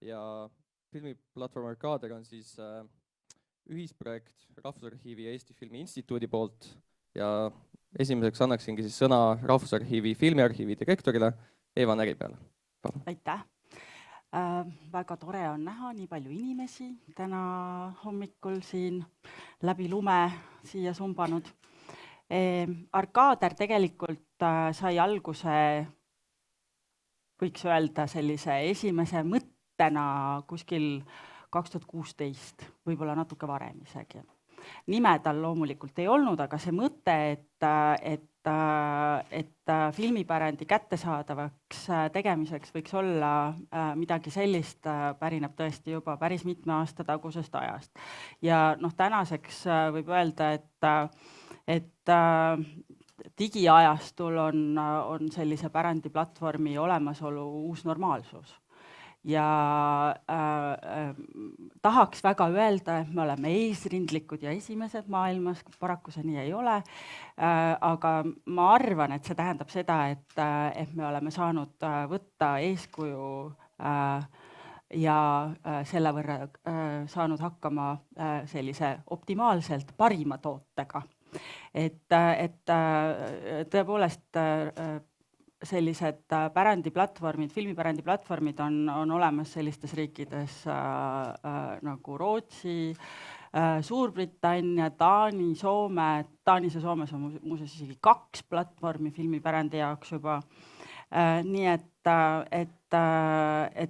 ja filmiplatvorm Arkader on siis ühisprojekt Rahvusarhiivi ja Eesti Filmi Instituudi poolt ja esimeseks annaksingi siis sõna Rahvusarhiivi filmiarhiivi direktorile Eva Näripeale. Aitäh! Väga tore on näha nii palju inimesi täna hommikul siin läbi lume siia sumbanud. Arkader tegelikult sai alguse, võiks öelda, sellise esimese mõttena kuskil 2016, võib-olla natuke varem isegi. Nime tal loomulikult ei olnud, aga see mõte, et filmipärandi kättesaadavaks tegemiseks võiks olla midagi sellist, pärineb tõesti juba päris mitme aasta tagusest ajast. Ja tänaseks võib öelda, et digiajastul on sellise pärandiplatvormi olemasolu uus normaalsus. Ja tahaks väga öelda, et me oleme eesrindlikud ja esimesed maailmas, paraku see nii ei ole, aga ma arvan, et see tähendab seda, et me oleme saanud võtta eeskuju ja selle võrra saanud hakkama sellise optimaalselt parima tootega. Et tõepoolest sellised pärandiplatvormid, filmipärandiplatvormid on olemas sellistes riikides nagu Rootsi, Suurbritannia, Taani, Soome. Taanis ja Soomes on muuseas isegi 2 platvormi filmipärandi jaoks juba. Nii et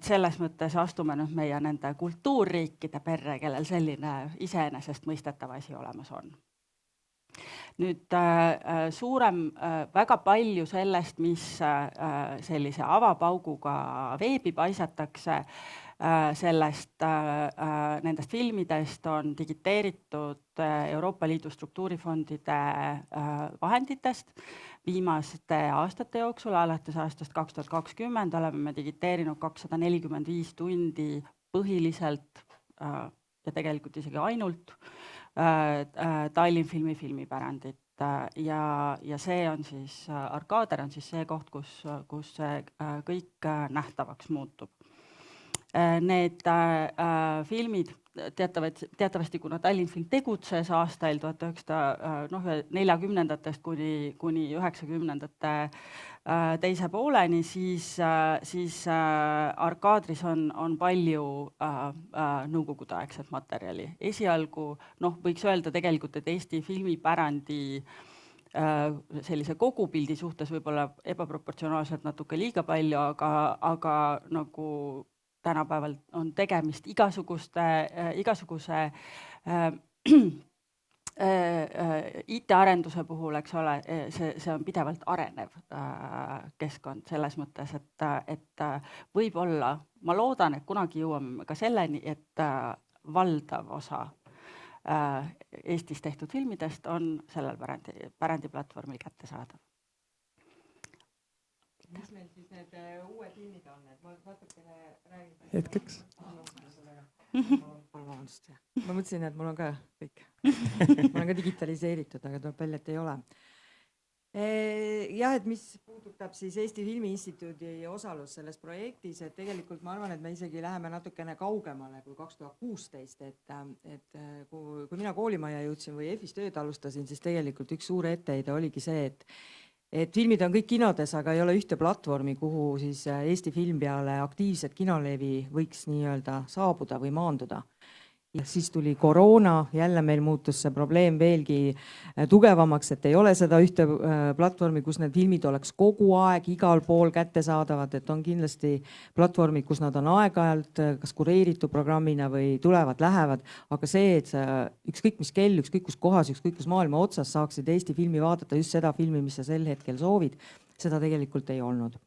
selles mõttes astume nüüd meie nende kultuurriikide perre, kellel selline iseenesest mõistetav asi olemas on. Nüüd väga palju sellest, mis sellise avapauguga veebi paisatakse, nendest filmidest on digiteeritud Euroopa Liidu struktuurifondide vahenditest. Viimaste aastate jooksul, alates aastast 2020, oleme digiteerinud 245 tundi põhiliselt ja tegelikult isegi ainult Tallinn filmipärandit ja see on siis, Arkader on siis see koht, kus see kõik nähtavaks muutub. Need filmid teatavasti, kuna Tallinn film tegutses aastail 1940-ndatest kuni 90-ndate teise pooleni, siis Arkadris on palju nõukogudeaegset materjali. Esialgu, võiks öelda tegelikult, et Eesti filmipärandi sellise kogupildi suhtes võib-olla ebaproportsionaalselt natuke liiga palju, aga nagu tänapäeval on tegemist igasuguse IT-arenduse puhul, eks ole, see on pidevalt arenev keskkond selles mõttes, et võib-olla, ma loodan, et kunagi jõuame ka selleni, et valdav osa Eestis tehtud filmidest on sellel pärandiplatvormil kättesaadav. Mis meil siis need uued filmid on? Ma natukene räägin. Hetkeks. Ma mõtlesin, et mul on ka kõik. Ma olen ka digitaliseeritud, aga tuleb välja, et ei ole. Jah, et mis puudutab siis Eesti Filmi Instituudi osalus selles projektis, et tegelikult ma arvan, et me isegi läheme natukene kaugemale kui 2016, et kui mina koolimaja jõudsin või EFIS tööd alustasin, siis tegelikult üks suur etteheide oligi see, et filmid on kõik kinodes, aga ei ole ühte platvormi, kuhu siis Eesti film peale aktiivset kinolevi võiks nii-öelda saabuda või maanduda. Ja siis tuli koroona, jälle meil muutus see probleem veelgi tugevamaks, et ei ole seda ühte platvormi, kus need filmid oleks kogu aeg igal pool kättesaadavad, et on kindlasti platvormid, kus nad on aeg-ajalt kas kureeritud programmina või tulevad, lähevad, aga see, et sa ükskõik mis kell, ükskõik kus kohas, ükskõik kus maailma otsas saaksid Eesti filmi vaadata just seda filmi, mis sa sel hetkel soovid, seda tegelikult ei olnud.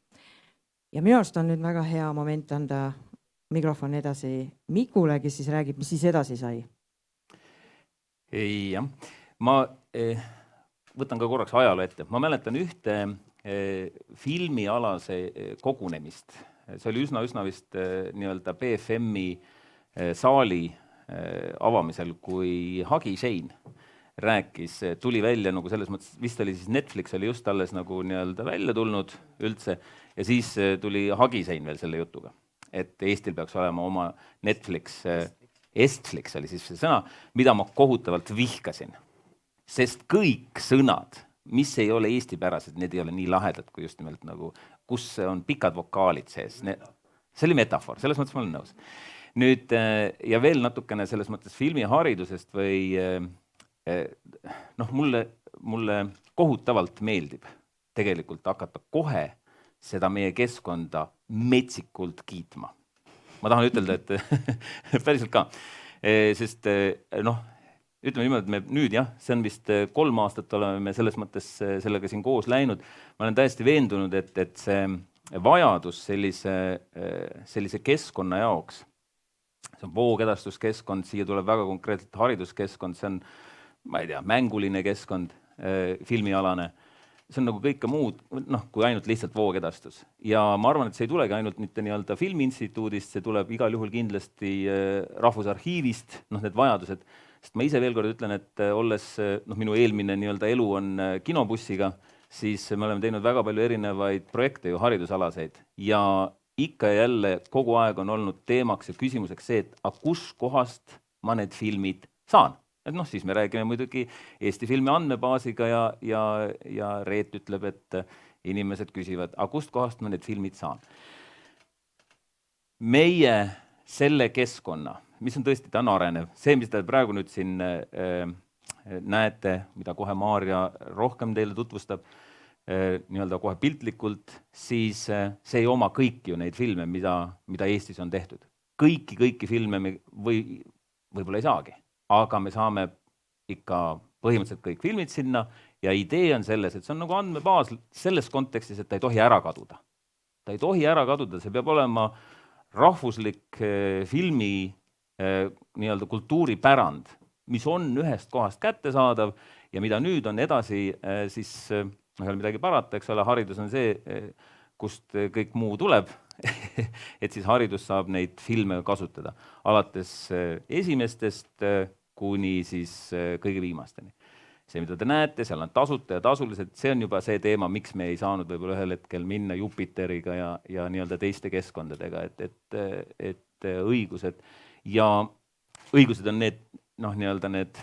Ja minu arust on nüüd väga hea moment anda mikrofon edasi Mikule, kes siis räägib, mis siis edasi sai. Jah, ma võtan ka korraks ajaloo ette. Ma mäletan ühte filmialase kogunemist. See oli üsna vist nii-öelda BFM-i saali avamisel, kui Hagi Sein rääkis, tuli välja nagu selles mõttes, vist oli siis Netflix oli just alles nagu nii-öelda välja tulnud üldse ja siis tuli Hagi Sein veel selle jutuga. et Eestil peaks olema oma Netflix, Estflix oli siis see sõna, mida ma kohutavalt vihkasin. Sest kõik sõnad, mis ei ole eestipärased, need ei ole nii lahedad kui just nimelt nagu, kus on pikad vokaalid sees. See oli metafoor, selles mõttes ma olen nõus. Nüüd, ja veel natukene selles mõttes filmiharidusest või mulle kohutavalt meeldib tegelikult hakata kohe seda meie keskkonda metsikult kiitma. Ma tahan ütelda, et päriselt ka, sest ütleme niimoodi, et me nüüd see on vist 3 aastat oleme me selles mõttes sellega siin koos läinud. Ma olen täiesti veendunud, et see vajadus sellise keskkonna jaoks, see on voogedastuskeskkond, siia tuleb väga konkreetselt hariduskeskkond, see on, ma ei tea, mänguline keskkond, filmialane, see on nagu kõike muud, kui ainult lihtsalt voogedastus. Ja ma arvan, et see ei tulegi ainult mitte nii-öelda filmiinstituudist, see tuleb igal juhul kindlasti Rahvusarhiivist, need vajadused, sest ma ise veel kord ütlen, et olles, minu eelmine nii-öelda elu on kinobussiga, siis me oleme teinud väga palju erinevaid projekte ju haridusalaseid ja ikka ja jälle kogu aeg on olnud teemaks ja küsimuseks see, et kus kohast ma need filmid saan. Et siis me räägime muidugi Eesti filmi andmebaasiga ja Reet ütleb, et inimesed küsivad, kust kohast ma need filmid saan. Meie selle keskkonna, mis on tõesti, ta on arenev, see, mis te praegu nüüd siin näete, mida kohe Maarja rohkem teile tutvustab, nii-öelda kohe piltlikult, siis see ei oma kõiki ju neid filme, mida Eestis on tehtud. Kõiki filme me võib-olla ei saagi, aga me saame ikka põhimõtteliselt kõik filmid sinna ja idee on selles, et see on nagu andmebaas selles kontekstis, et ta ei tohi ära kaduda. Ta ei tohi ära kaduda, see peab olema rahvuslik filmi nii-öelda kultuuripärand, mis on ühest kohast kättesaadav ja mida nüüd on edasi, siis ei ole midagi parata, eks ole, haridus on see, kust kõik muu tuleb, et siis haridus saab neid filme kasutada, alates esimestest kuni siis kõige viimasteni. See, mida te näete, seal on tasuta ja tasulised, see on juba see teema, miks me ei saanud võib-olla ühel hetkel minna Jupiteriga ja nii-öelda teiste keskkondadega, et õigused ja õigused on need, nii-öelda need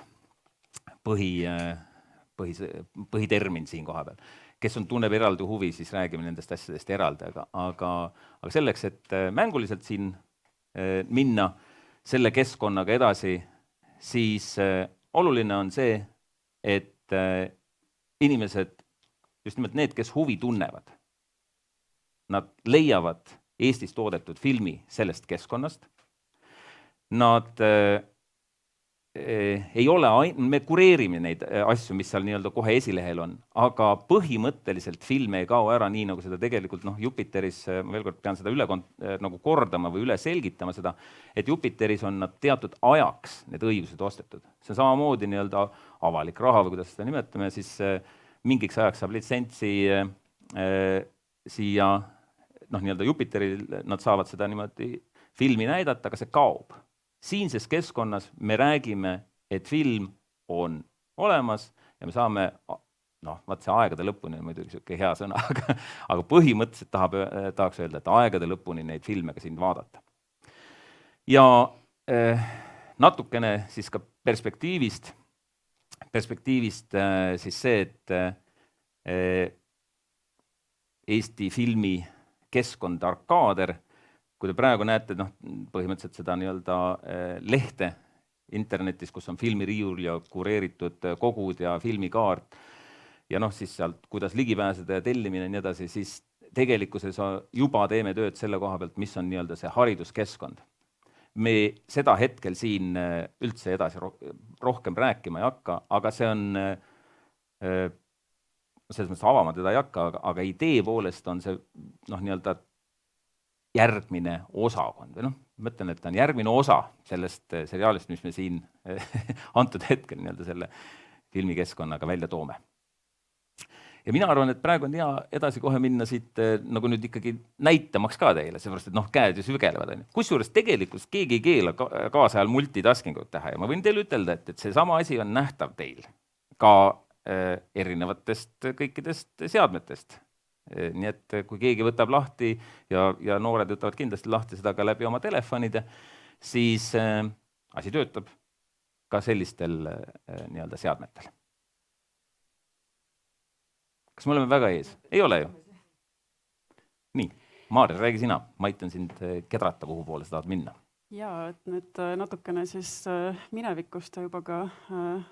põhitermin siin koha peal. Kes tunneb eraldi huvi, siis räägime nendest asjadest eraldi, aga selleks, et mänguliselt siin minna selle keskkonnaga edasi, siis oluline on see, et inimesed, just nimelt need, kes huvi tunnevad, nad leiavad Eestis toodetud filmi sellest keskkonnast. Nad ei ole, me kureerime neid asju, mis seal nii-öelda kohe esilehel on, aga põhimõtteliselt filme ei kao ära nii, nagu seda tegelikult Jupiteris, ma veel kord pean seda üle nagu kordama või üle selgitama seda, et Jupiteris on nad teatud ajaks need õigused ostetud. See on samamoodi nii-öelda avalik raha või kuidas seda nimetame, siis mingiks ajaks saab litsentsi siia, nii-öelda Jupiteril nad saavad seda niimoodi filmi näidata, aga see kaob. Siinses keskkonnas me räägime, et film on olemas ja me saame, vaat see aegade lõpuni on muidugi siuke hea sõna, aga põhimõtteliselt tahaks öelda, et aegade lõpuni neid filme ka siin vaadata. Ja natukene siis ka perspektiivist siis see, et Eesti filmi keskkond Arkaader, kui te praegu näete põhimõtteliselt seda nii-öelda lehte internetis, kus on filmiriiul ja kureeritud kogud ja filmikaart ja siis sealt, kuidas ligi pääseda ja tellimine ja nii edasi, siis tegelikkuses juba teeme tööd selle koha pealt, mis on nii-öelda see hariduskeskkond. Me seda hetkel siin üldse edasi rohkem rääkima ei hakka, aga see on, selles mõttes avama teda ei hakka, aga idee poolest on see nii-öelda järgmine osakond või mõtlen, et ta on järgmine osa sellest seriaalist, mis me siin antud hetkel nii-öelda selle filmikeskkonnaga välja toome. Ja mina arvan, et praegu on hea edasi kohe minna siit nagu nüüd ikkagi näitamaks ka teile, seepärast, et käed ju sügelevad. Kusjuures tegelikult keegi ei keela kaasajal multitaskingut teha ja ma võin teile ütelda, et see sama asi on nähtav teil ka erinevatest kõikidest seadmetest. Nii et kui keegi võtab lahti ja noored võtavad kindlasti lahti seda ka läbi oma telefonide, siis asi töötab ka sellistel nii-öelda seadmetel. Kas me oleme väga ees? Ei ole ju? Nii, Maarja, räägi sina. Ma aitan sind kedrata, kuhu poole sa tahad minna. Jaa, et nüüd natukene siis minevikust ja juba ka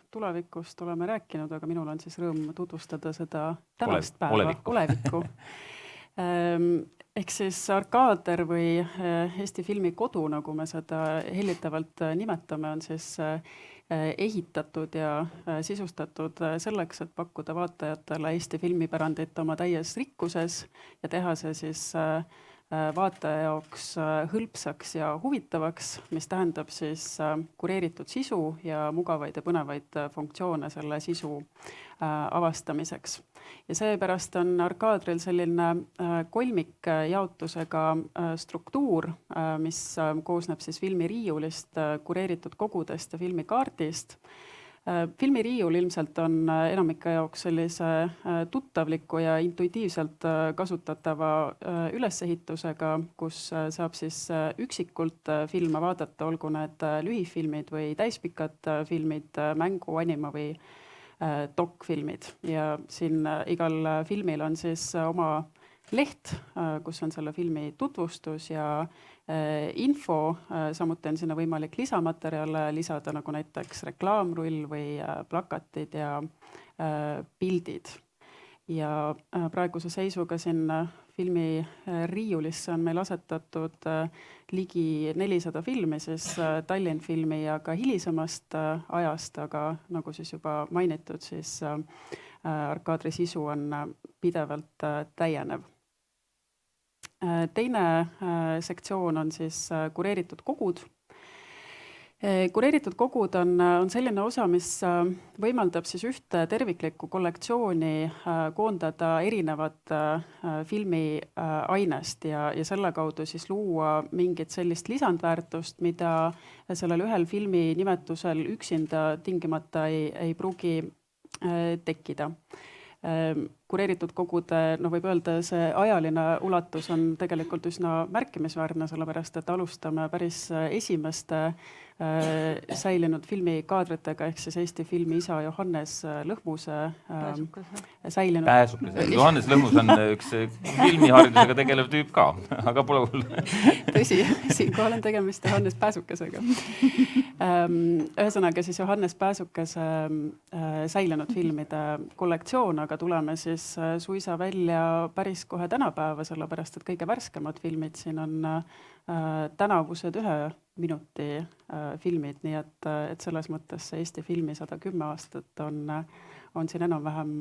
tulevikust oleme rääkinud, aga minul on siis rõõm tutvustada seda tänast päeva, olevikku. Ehk siis Arkaader või Eesti filmi kodu, nagu me seda hellitavalt nimetame, on siis ehitatud ja sisustatud selleks, et pakkuda vaatajatele Eesti filmipärandit oma täies rikkuses ja teha see siis vaataja jaoks hõlpsaks ja huvitavaks, mis tähendab siis kureeritud sisu ja mugavaid ja põnevaid funktsioone selle sisu avastamiseks. Ja seepärast on Arkaadril selline kolmik jaotusega struktuur, mis koosneb siis filmiriiulist, kureeritud kogudest ja filmikaardist. Filmiriiul ilmselt on enamike jaoks sellise tuttavliku ja intuitiivselt kasutatava ülesehitusega, kus saab siis üksikult filme vaadata, olgu need lühifilmid või täispikad filmid, mängu, anima või dokfilmid. Ja siin igal filmil on siis oma leht, kus on selle filmi tutvustus ja info, samuti on sinna võimalik lisamaterjale lisada, nagu näiteks reklaamrull või plakatid ja pildid. Ja praeguse seisuga sinna filmi riiulisse on meil asetatud ligi 400 filmi, siis Tallinn filmi ja ka hilisemast ajast, aga nagu siis juba mainitud, siis Arkaadri sisu on pidevalt täienev. Teine sektsioon on siis kureeritud kogud. Kureeritud kogud on selline osa, mis võimaldab siis ühte terviklikku kollektsiooni koondada erinevat filmiainest ja selle kaudu siis luua mingit sellist lisandväärtust, mida sellel ühel filmi nimetusel üksinda tingimata ei pruugi tekkida. Kureeritud kogude, võib öelda, see ajaline ulatus on tegelikult üsna märkimisväärne, sellepärast et alustame päris esimeste säilinud filmikaadritega, ehk siis Eesti filmi isa Johannes Lõhmuse säilinud. Pääsukese. Johannes Lõhmus on üks filmiharidusega tegelev tüüp ka, aga pole hull. Tõsi, siinkohal on tegemist Johannes Pääsukesega. Ühesõnaga siis Johannes Pääsukese säilinud filmide kollektsioon, aga tuleme siis suisa välja päris kohe tänapäeva, sellepärast et kõige värskemad filmid siin on tänavused 1 minuti filmid, nii et selles mõttes see Eesti filmi 110 aastat on siin enam-vähem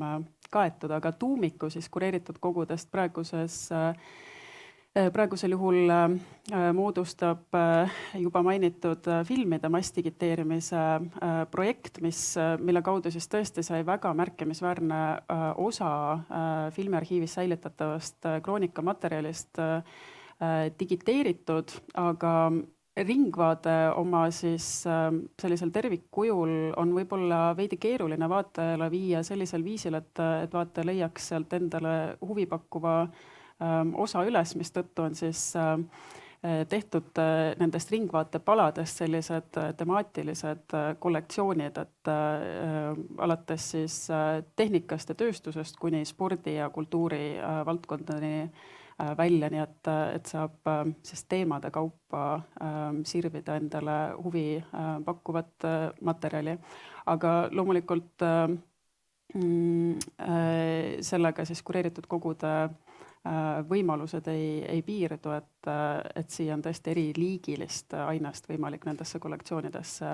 kaetud, aga tuumiku siis kureeritud kogudest praegusel juhul moodustab juba mainitud filmide massdigiteerimise projekt, mille kaudu siis tõesti sai väga märkimisväärne osa filmiarhiivis säilitatavast kroonikamaterjalist digiteeritud, aga ringvaade oma siis sellisel tervikkujul on võib-olla veidi keeruline vaatajale viia sellisel viisil, et vaataja leiaks sealt endale huvipakkuva osa üles, mis tõttu on siis tehtud nendest ringvaate paladest sellised temaatilised kollektsioonid, et alates siis tehnikast ja tööstusest kuni spordi ja kultuuri valdkondadeni välja, nii et saab siis teemade kaupa sirvida endale huvi pakkuvat materjali. Aga loomulikult sellega siis kureeritud kogude võimalused ei piirdu, et siia on tõesti eriliigilist ainest võimalik nendesse kollektsioonidesse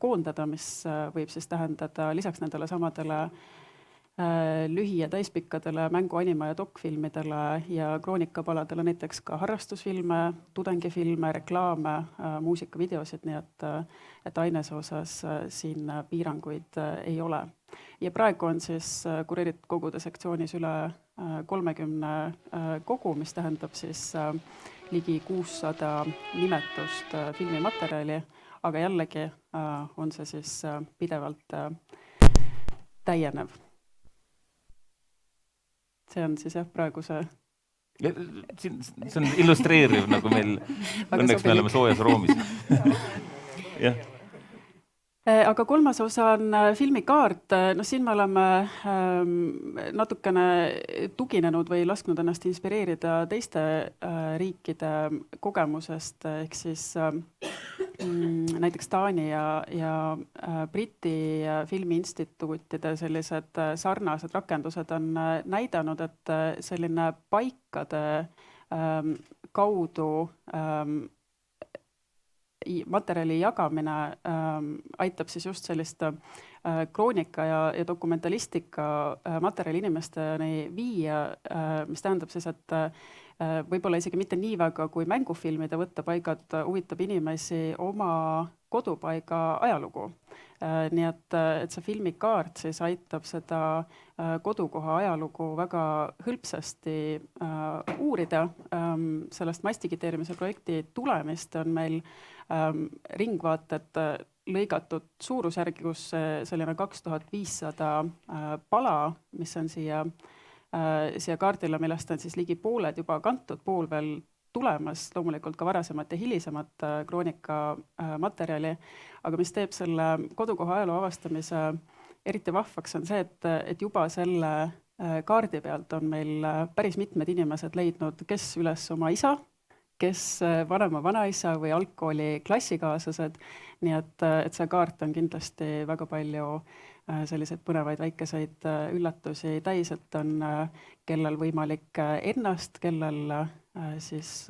koondada, mis võib siis tähendada lisaks nendele samadele lühi- ja täispikkadele mängu-, anima- ja dokfilmidele ja kroonikapaladele näiteks ka harrastusfilme, tudengifilme, reklaame, muusikavideosid, nii et ainese osas siin piiranguid ei ole. Ja praegu on siis kureeritud kogude sektsioonis üle 30 kogu, mis tähendab siis ligi 600 nimetust filmimaterjali, aga jällegi on see siis pidevalt täienev. see on siis jah, praeguse see on illustreeriv, nagu meil õnneks me oleme soojas roomis. Jah. Aga kolmas osa on filmikaart. No siin me oleme natukene tuginenud või lasknud ennast inspireerida teiste riikide kogemusest, ehk siis näiteks Taani ja Briti filmiinstituutide sellised sarnased rakendused on näidanud, et selline paikade kaudu materjali jagamine aitab siis just sellist kroonika ja dokumentalistika materjali inimesteni viia, mis tähendab siis, et võib-olla isegi mitte nii väga kui mängufilmide võttepaigad huvitab inimesi oma kodupaiga ajalugu. Nii et see filmikaart siis aitab seda kodukoha ajalugu väga hõlpsasti uurida. Sellest mastigiteerimise projekti tulemist on meil ringvaated lõigatud suurusjärgus selline 2500 pala, mis on siia kaardile, millest on siis ligi pooled juba kantud, pool veel tulemas, loomulikult ka varasemat ja hilisemat kroonika materjali, aga mis teeb selle kodukoha ajaloo avastamise eriti vahvaks, on see, et juba selle kaardi pealt on meil päris mitmed inimesed leidnud, kes üles oma isa, kes vanema vanaisa või algkooli klassikaaslased, nii et see kaart on kindlasti väga palju selliseid põnevaid väikeseid üllatusi täis, et on kellel võimalik ennast, kellel siis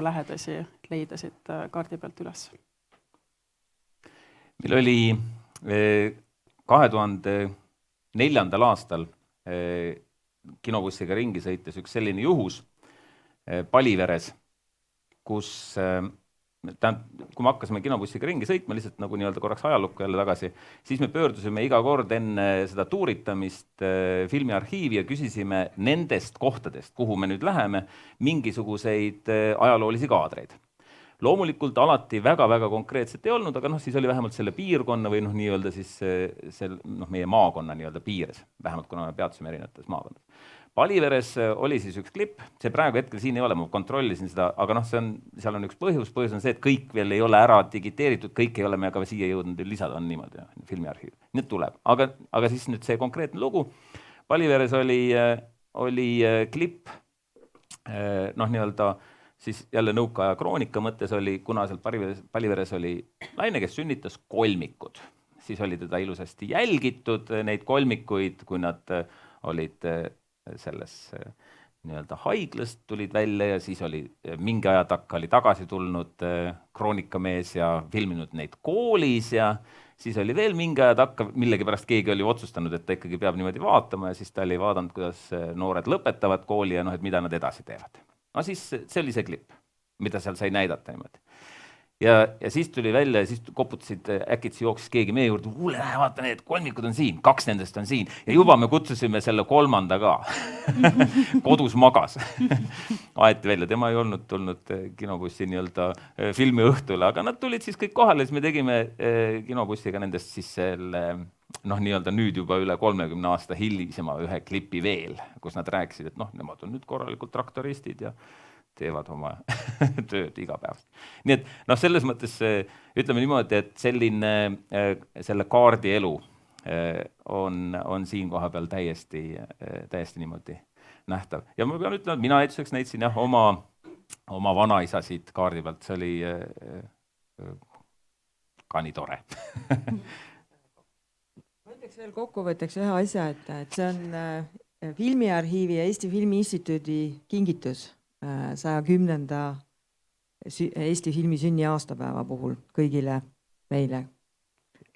lähedasi leida siit kaardi pealt üles. Meil oli 2004. aastal kinobussiga ringi sõites üks selline juhus Paliveres, kus kui me hakkasime kinobussiga ringi sõitma, lihtsalt nagu nii-öelda korraks ajalukku jälle tagasi, siis me pöördusime iga kord enne seda tuuritamist filmiarhiivi ja küsisime nendest kohtadest, kuhu me nüüd läheme, mingisuguseid ajaloolisi kaadreid. Loomulikult alati väga-väga konkreetselt ei olnud, aga siis oli vähemalt selle piirkonna või nii-öelda siis meie maakonna nii-öelda piires, vähemalt kuna me peatusime erinevates maakondades. Paliveres oli siis üks klipp, see praegu hetkel siin ei ole, ma kontrollisin seda, aga seal on üks põhjus on see, et kõik veel ei ole ära digiteeritud, kõik ei ole me aga siia jõudnud lisada, on niimoodi, filmiarhiiv. Nüüd tuleb, aga siis nüüd see konkreetne lugu, Paliveres oli klipp, nii-öelda siis jälle nõukaaja kroonika mõttes oli, kuna seal Paliveres oli naine, kes sünnitas kolmikud, siis oli teda ilusasti jälgitud, neid kolmikuid, kui nad olid selles nii-öelda haiglast tulid välja ja siis oli mingi aja takka oli tagasi tulnud kroonikamees ja filminud neid koolis ja siis oli veel mingi aja takka, millegipärast keegi oli otsustanud, et ta ikkagi peab niimoodi vaatama ja siis ta oli vaadanud, kuidas noored lõpetavad kooli ja et mida nad edasi teevad. No siis see oli see klipp, mida seal sai näidata niimoodi. Ja siis tuli välja ja siis koputasid, äkitsi jooksis keegi meie juurde, vaata need kolmikud on siin, 2 nendest on siin ja juba me kutsusime selle 3. ka. Kodus magas. Aeti välja, tema ei olnud tulnud kinobussi nii-öelda filmi õhtule, aga nad tulid siis kõik kohale, siis me tegime kinobussiga nendest siis selle nii-öelda nüüd juba üle 30 aasta hilisema ühe klipi veel, kus nad rääkisid, et nemad on nüüd korralikult traktoristid ja teevad oma tööd igapäevast. Nii et selles mõttes ütleme niimoodi, et selle kaardi elu on siin koha peal täiesti niimoodi nähtav. Ja ma pean ütlema, et mina näituseks näitasin oma vanaisa siit kaardi pealt, see oli ka nii tore. Ma ütleks veel kokkuvõtteks ühe asja, et see on Filmiarhiivi ja Eesti Filmiinstituudi kingitus 110. Eesti filmi sünni aastapäeva puhul kõigile meile.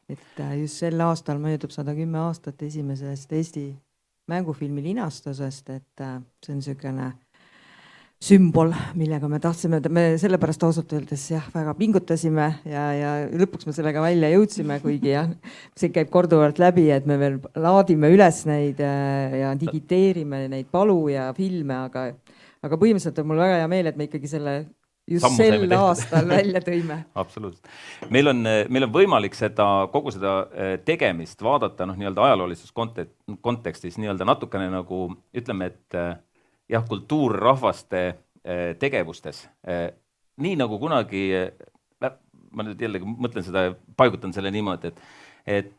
Et just sel aastal möödub 110 aastat esimesest Eesti mängufilmi linastusest, et see on niisugune sümbol, millega me tahtsime, me sellepärast ausalt öeldes väga pingutasime ja lõpuks me sellega välja jõudsime, kuigi see käib korduvalt läbi, et me veel laadime üles neid ja digiteerime neid palu ja filme, aga põhimõtteliselt on mul väga hea meel, et me ikkagi selle just sammu saime sel tehtud. aastal välja tõime. Absoluutselt. Meil on võimalik kogu seda tegemist vaadata nii-öelda ajaloolises kontekstis nii-öelda natukene nagu ütleme, et jah, kultuurrahvaste tegevustes. Nii nagu kunagi, ma nüüd jällegi mõtlen seda, paigutan selle niimoodi, et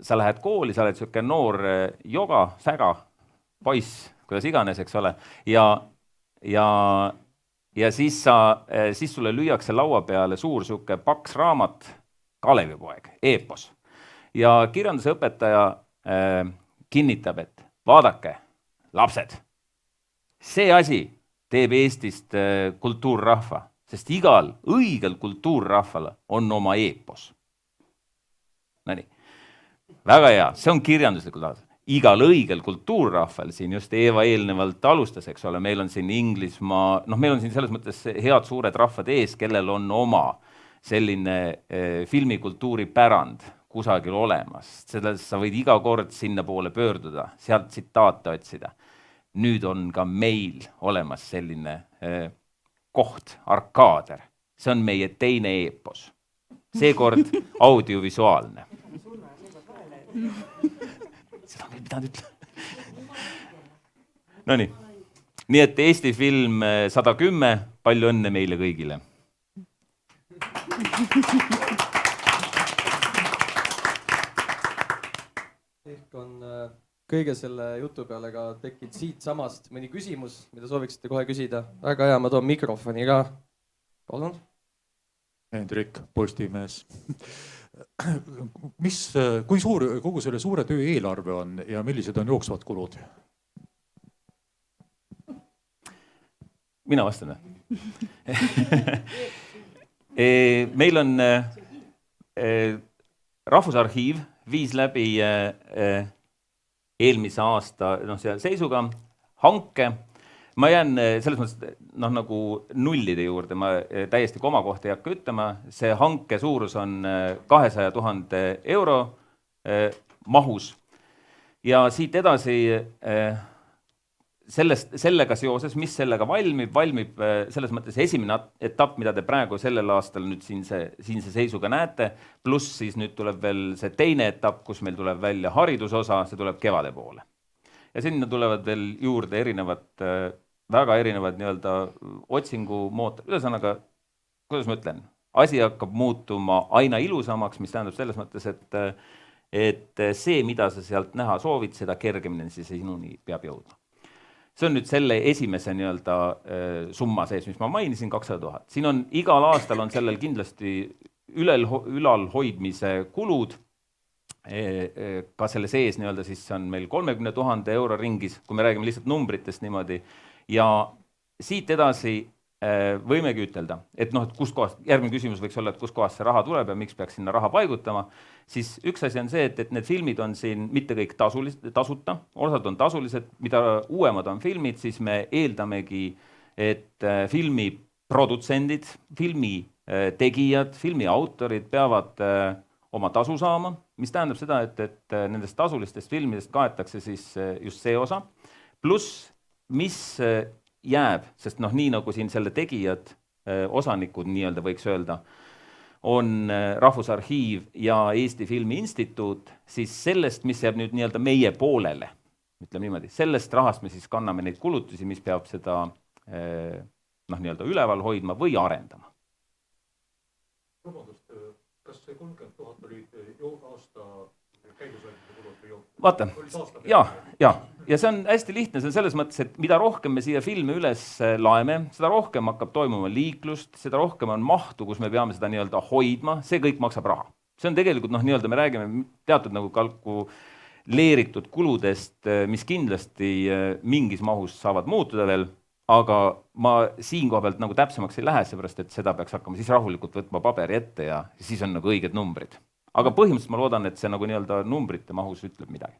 sa lähed kooli, sa oled selline noor joga, säga, poiss, kuidas iganes, eks ole, ja siis sulle lüüakse laua peale suur siuke paks raamat, Kalevipoeg, eepos. Ja kirjanduse õpetaja kinnitab, et vaadake, lapsed, see asi teeb Eestist kultuurrahva, sest igal õigel kultuurrahval on oma eepos. Nonii, väga hea, see on kirjanduslikult aastas. Igal õigel kultuurrahval, siin just Eeva eelnevalt alustas, eks ole, meil on siin Inglismaa, meil on siin selles mõttes head suured rahvad ees, kellel on oma selline filmikultuuri pärand kusagil olemas. Sa võid iga kord sinna poole pöörduda, sealt tsitaate otsida. Nüüd on ka meil olemas selline koht, arkaader. See on meie teine eepos. Seekord audiovisuaalne. Seda on veel pidanud ütlema. Nonii. Nii et Eesti film 110, palju õnne meile kõigile. Ehk on kõige selle jutu peale ka tekkinud siit samast mõni küsimus, mida sooviksite kohe küsida. Väga hea, ma toon mikrofoni ka. Palun. Hendrik, Postimees. Kui suur kogu selle suure töö eelarve on ja millised on jooksvad kulud? Mina vastan. Meil on Rahvusarhiiv viis läbi eelmise aasta seisuga hanke. Ma jään selles mõttes nagu nullide juurde, ma täiesti koma kohta ei hakka ütlema. See hanke suurus on 200,000 euro mahus. Ja siit edasi sellega seoses, mis sellega valmib selles mõttes esimene etapp, mida te praegu sellel aastal nüüd siin see seisuga näete, pluss siis nüüd tuleb veel see teine etapp, kus meil tuleb välja haridusosa, see tuleb kevade poole. Ja sinna tulevad veel juurde väga erinevad nii-öelda otsingumootor. Ülesõnaga, kuidas ma ütlen, asi hakkab muutuma aina ilusamaks, mis tähendab selles mõttes, et see, mida sa sealt näha soovid, seda kergemini siis sinuni peab jõudma. See on nüüd selle esimese nii-öelda summa sees, mis ma mainisin, 200,000. Siin on igal aastal on sellel kindlasti ülalhoidmise kulud, ka selle sees nii-öelda siis on meil 30,000 euro ringis, kui me räägime lihtsalt numbritest niimoodi. Ja siit edasi võimegi ütelda, et kus kohast, järgmine küsimus võiks olla, et kus kohast see raha tuleb ja miks peaks sinna raha paigutama, siis üks asi on see, et need filmid on siin mitte kõik tasuta, osad on tasulised, mida uuemad on filmid, siis me eeldamegi, et filmi produtsendid, filmi tegijad, filmi autorid peavad oma tasu saama, mis tähendab seda, et nendest tasulistest filmidest kaetakse siis just see osa, pluss mis jääb, sest nii nagu siin selle tegijad, osanikud nii-öelda võiks öelda, on Rahvusarhiiv ja Eesti Filmi Instituut, siis sellest, mis jääb nüüd nii-öelda meie poolele, ütleme niimoodi, sellest rahast me siis kanname neid kulutusi, mis peab seda nii-öelda üleval hoidma või arendama. Vabandust, kas see 30,000 oli aasta käidushoidmise kulud või jooksul? Vaata, ja see on hästi lihtne, see on selles mõttes, et mida rohkem me siia filmi üles laeme, seda rohkem hakkab toimuma liiklust, seda rohkem on mahtu, kus me peame seda nii-öelda hoidma, see kõik maksab raha. See on tegelikult nii-öelda, me räägime teatud nagu kalkuleeritud kuludest, mis kindlasti mingis mahus saavad muutuda veel, aga ma siin koha pealt nagu täpsemaks ei lähe, seepärast, et seda peaks hakkama siis rahulikult võtma paberi ette ja siis on nagu õiged numbrid. Aga põhimõtteliselt ma loodan, et see nagu nii-öelda numbrite mahus ütleb midagi.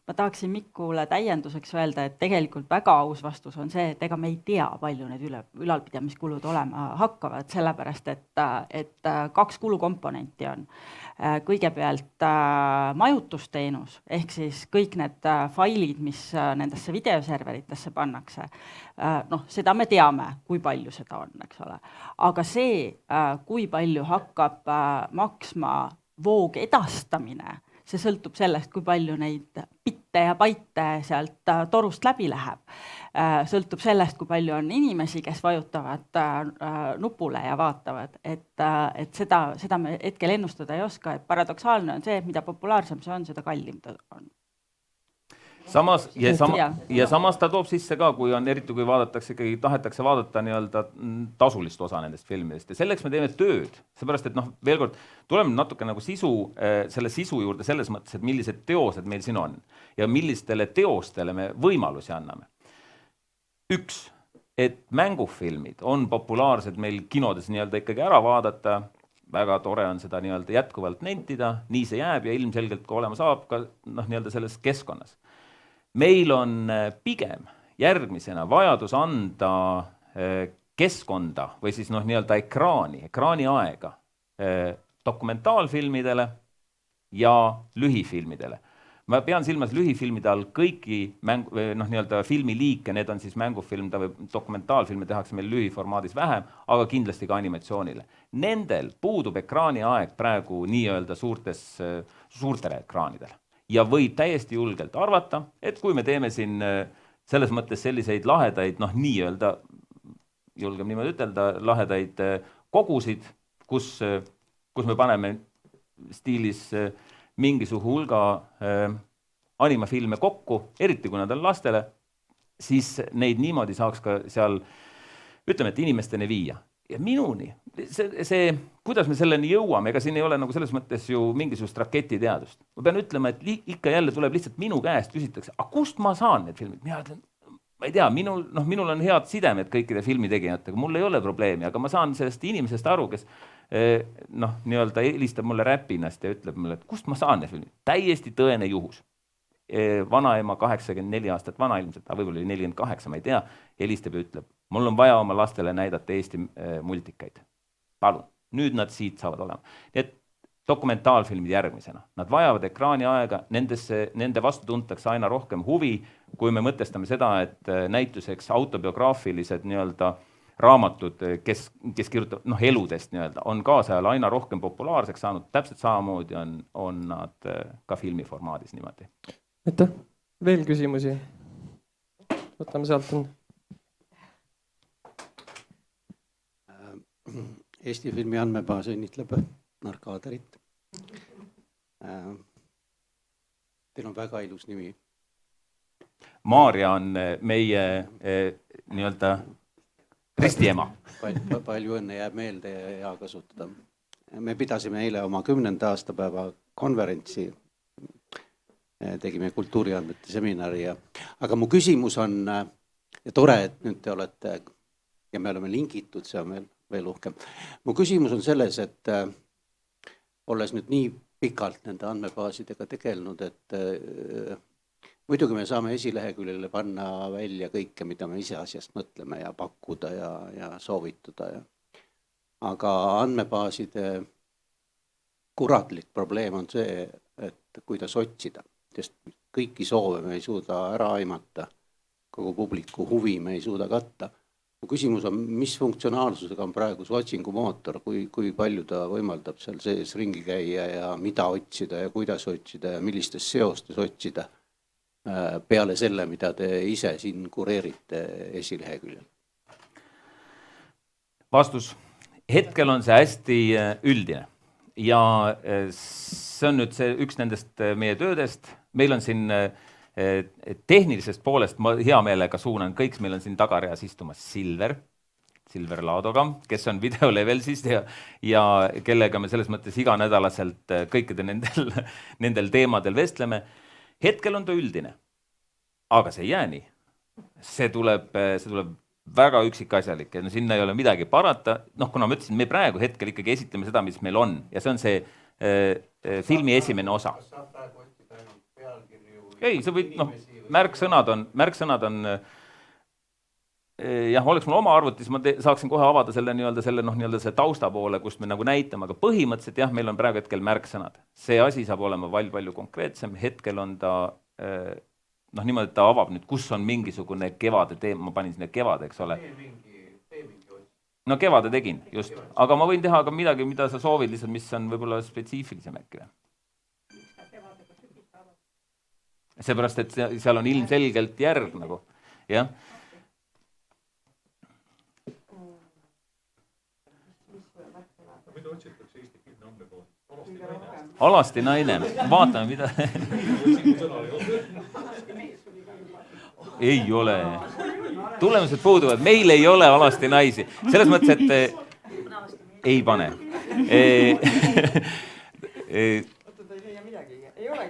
ma tahaksin Mikule täienduseks öelda, et tegelikult väga aus vastus on see, et ega me ei tea, palju need ülalpidamiskulud olema hakkavad, sellepärast et 2 kulukomponenti on. Kõigepealt majutusteenus, ehk siis kõik need failid, mis nendesse videoserveritesse pannakse, seda me teame, kui palju seda on, eks ole. Aga see, kui palju hakkab maksma voog edastamine, see sõltub sellest, kui palju neid bitte ja baite sealt torust läbi läheb. Sõltub sellest, kui palju on inimesi, kes vajutavad nupule ja vaatavad. Et seda me hetkel ennustada ei oska. Et paradoksaalne on see, et mida populaarsem see on, seda kallim ta on. Samas ta toob sisse ka, eriti kui vaadatakse, ikkagi tahetakse vaadata nii-öelda tasulist osa nendest filmidest. Ja selleks me teeme tööd. Seepärast, et veel kord, tuleme natuke nagu selle sisu juurde selles mõttes, et millised teosed meil siin on ja millistele teostele me võimalusi anname. 1, et mängufilmid on populaarsed meil kinodes nii-öelda ikkagi ära vaadata. Väga tore on seda nii-öelda jätkuvalt nentida. Nii see jääb ja ilmselgelt ka olema saab ka nii-öelda selles keskkonnas. Meil on pigem järgmisena vajadus anda keskkonda või siis nii-öelda ekraani aega dokumentaalfilmidele ja lühifilmidele. Ma pean silmas lühifilmide all kõiki nii-öelda filmiliike, need on siis mängufilm või dokumentaalfilme tehakse meil lühiformaadis vähem, aga kindlasti ka animatsioonile. Nendel puudub ekraani aeg praegu nii-öelda suurtele ekraanidele. Ja võib täiesti julgelt arvata, et kui me teeme siin selles mõttes selliseid lahedaid, nii-öelda, julgem niimoodi ütelda, lahedaid kogusid, kus me paneme stiilis mingisugu hulga animafilme kokku, eriti kui nad on lastele, siis neid niimoodi saaks ka seal, ütleme, et inimesteni viia. Ja minuni, kuidas me selleni jõuame, ega siin ei ole nagu selles mõttes ju mingisugust raketiteadust. Ma pean ütlema, et ikka jälle tuleb lihtsalt minu käest küsitakse, aga kust ma saan need filmid? Mina ütlen, ma ei tea, minul on head sidemed kõikide filmitegijatega, mul ei ole probleemi, aga ma saan sellest inimesest aru, kes nii-öelda helistab mulle räpinast ja ütleb mulle, et kust ma saan need filmid? Täiesti tõene juhus. Vanaema 84 aastat vana ilmselt, võib-olla oli 48, ma ei tea, helistab ja ütleb, mul on vaja oma lastele näidata Eesti multikaid. Palun, nüüd nad siit saavad olema. Nii et dokumentaalfilmid järgmisena. Nad vajavad ekraani aega, nende vastu tuntakse aina rohkem huvi, kui me mõtestame seda, et näituseks autobiograafilised nii-öelda raamatud, kes kirjutab eludest nii-öelda, on kaasajal aina rohkem populaarseks saanud, täpselt samamoodi on nad ka filmiformaadis niimoodi. Aitäh. Veel küsimusi? Võtame sealt. Eesti filmi andmebaas õnnitleb Narkaaderit. Teil on väga ilus nimi. Maarja on meie nii-öelda ristiema. Palju õnne jääb meelde ja hea kasutada. Me pidasime eile oma 10. aastapäeva konverentsi, tegime kultuuriandmete seminari. Aga mu küsimus on, ja tore, et nüüd te olete, ja me oleme lingitud, see on veel uhkem. Mu küsimus on selles, et olles nüüd nii pikalt nende andmebaasidega tegelenud, et muidugi me saame esileheküljele panna välja kõike, mida me ise asjast mõtleme ja pakkuda ja soovitada. Aga andmebaaside kuratlik probleem on see, et kuidas otsida, sest kõiki soove me ei suuda ära aimata, kogu publiku huvi me ei suuda katta. Mu küsimus on, mis funktsionaalsusega on praegu see otsingumootor, kui palju ta võimaldab seal sees ringi käia ja mida otsida ja kuidas otsida ja millistes seostes otsida peale selle, mida te ise siin kureerite esileheküljel? Vastus. Hetkel on see hästi üldine ja see on nüüd üks nendest meie töödest. Meil on siin tehnilisest poolest, ma hea meelega suunan kõik, meil on siin tagareas istumas Silver Laadoga, kes on videolevel siis ja kellega me selles mõttes iganädalaselt kõikide nendel teemadel vestleme. Hetkel on ta üldine, aga see ei jää nii. See tuleb väga üksikasjalik ja sinna ei ole midagi parata. Kuna ma ütlesin, me praegu hetkel ikkagi esitleme seda, mis meil on ja see on see filmi esimene osa. ei, sa võid, märksõnad on jah, oleks mul oma arvutis, ma saaksin kohe avada selle see tausta poole, kust me nagu näitame, aga põhimõtteliselt jah, meil on praegu hetkel märksõnad. See asi saab olema palju konkreetsem, hetkel on ta niimoodi, et ta avab nüüd, kus on mingisugune kevade teema, ma panin sinna kevade, eks ole. No kevade tegin, just. Aga ma võin teha ka midagi, mida sa soovid, lihtsalt mis on võib-olla spetsiifilisem äkki. Seepärast, et seal on ilmselgelt järg nagu, jah. Mida otsitakse Eesti filmi andmekood? Alasti naine, vaatame mida. Ei ole. Tulemused puuduvad, meil ei ole alasti naisi. Selles mõttes, et ei pane.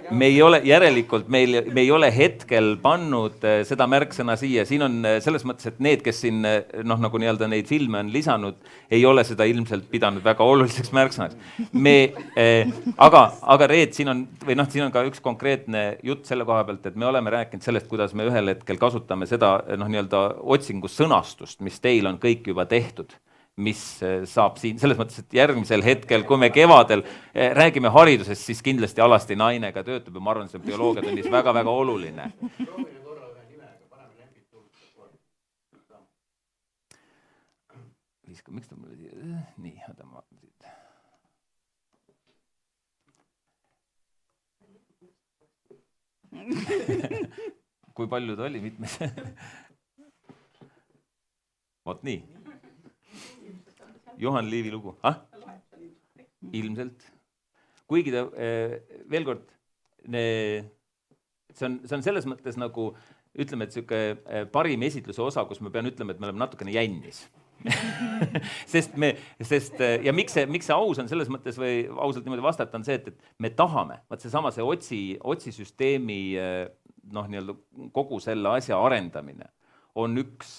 Me ei ole, järelikult me ei ole hetkel pannud seda märksõna siia. Siin on selles mõttes, et need, kes siin nagu nii-öelda neid filme on lisanud, ei ole seda ilmselt pidanud väga oluliseks märksõnaks. Aga Reet, siin on ka üks konkreetne jutt selle koha pealt, et me oleme rääkinud sellest, kuidas me ühel hetkel kasutame seda nii-öelda otsingu sõnastust, mis teil on kõik juba tehtud, mis saab siin, selles mõttes, et järgmisel hetkel, kui me kevadel räägime haridusest, siis kindlasti alasti nainega töötab ja ma arvan, see bioloogiatunnis väga-väga oluline. Miks ta mulle... Nii, oota ma... Kui palju ta oli, mitmes? Vot nii. Johan Liivi lugu. Ilmselt. Kuigi ta, veel kord, see on selles mõttes nagu, ütleme, et selline parim esitluse osa, kus ma pean ütlema, et me oleme natukene jännis. Ja miks see aus on selles mõttes või ausalt niimoodi vastata on see, et me tahame, see otsisüsteemi kogu selle asja arendamine on üks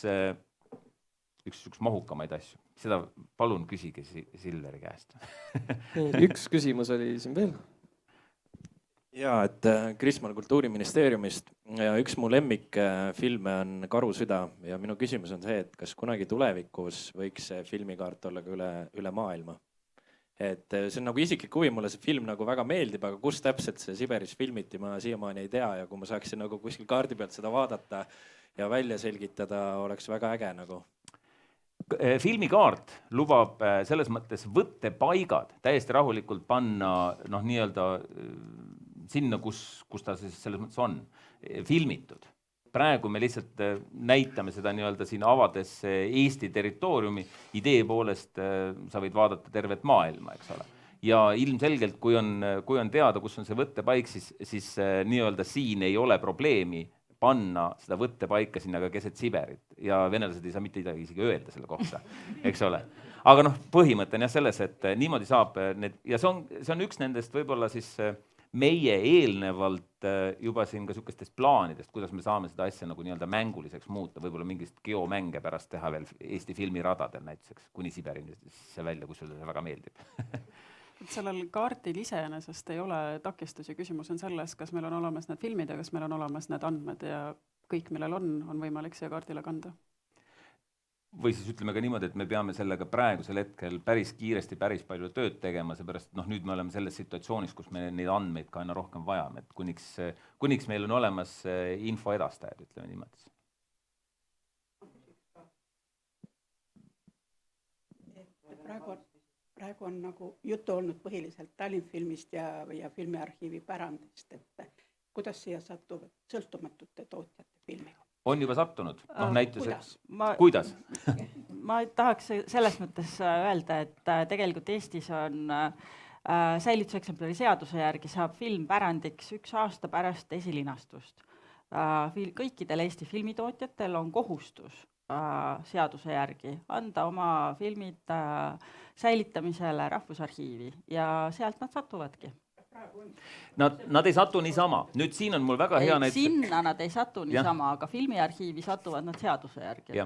mahukamaid asju. Seda palun küsige Silveri käest. Üks küsimus oli siin veel. Jaa, et Krismal Kultuuriministeeriumist ja üks mu lemmikfilme on Karusüda ja minu küsimus on see, et kas kunagi tulevikus võiks see filmikaart olla ka üle maailma. Et see on nagu isiklik huvi, mulle see film nagu väga meeldib, aga kus täpselt see Siberis filmiti, ma siiamaani ei tea ja kui ma saaksin nagu kuskil kaardi pealt seda vaadata ja välja selgitada, oleks väga äge nagu. Filmikaart lubab selles mõttes võttepaigad täiesti rahulikult panna nii-öelda sinna, kus ta siis selles mõttes on filmitud. Praegu me lihtsalt näitame seda nii-öelda siin avades Eesti territooriumi. Idee poolest sa võid vaadata tervet maailma, eks ole. Ja ilmselgelt, kui on teada, kus on see võttepaik, siis nii-öelda siin ei ole probleemi panna seda võttepaika sinna ka keset Siberit ja venelased ei saa mitte isegi öelda selle kohta, eks ole. Aga põhimõte on jah selles, et niimoodi saab need, ja see on üks nendest võib-olla siis meie eelnevalt juba siin ka sükestest plaanidest, kuidas me saame seda asja nagu nii-öelda mänguliseks muuta, võib-olla mingist geomänge pärast teha veel Eesti filmiradadel näiteks, kuni Siberini see välja, kus sulle see väga meeldib. Sellel kaartil iseenesest ei ole takistusi. Küsimus on selles, kas meil on olemas need filmid ja kas meil on olemas need andmed ja kõik, millel on võimalik siia kaardile kanda. Või siis ütleme ka niimoodi, et me peame sellega praegusel hetkel päris kiiresti päris palju tööd tegema, seepärast nüüd me oleme selles situatsioonis, kus me neid andmeid ka aina rohkem vajame, et kuniks meil on olemas info edastajad, ütleme niimoodi. Praegu on nagu juttu olnud põhiliselt Tallinnfilmist ja filmiarhiivi pärandist, et kuidas siia satuvad sõltumatute tootjate filmiga? On juba sattunud, näituseks. Kuidas? Ma tahaks selles mõttes öelda, et tegelikult Eestis on säilituseksemplari seaduse järgi saab film pärandiks 1 aasta pärast esilinastust. Kõikidel Eesti filmitootjatel on kohustus seaduse järgi anda oma filmid säilitamisele Rahvusarhiivi ja sealt nad satuvadki. Nad ei satu niisama. Nüüd siin on mul väga hea näiteks... Sinna nad ei satu niisama, aga filmiarhiivi satuvad nad seaduse järgi. Ja.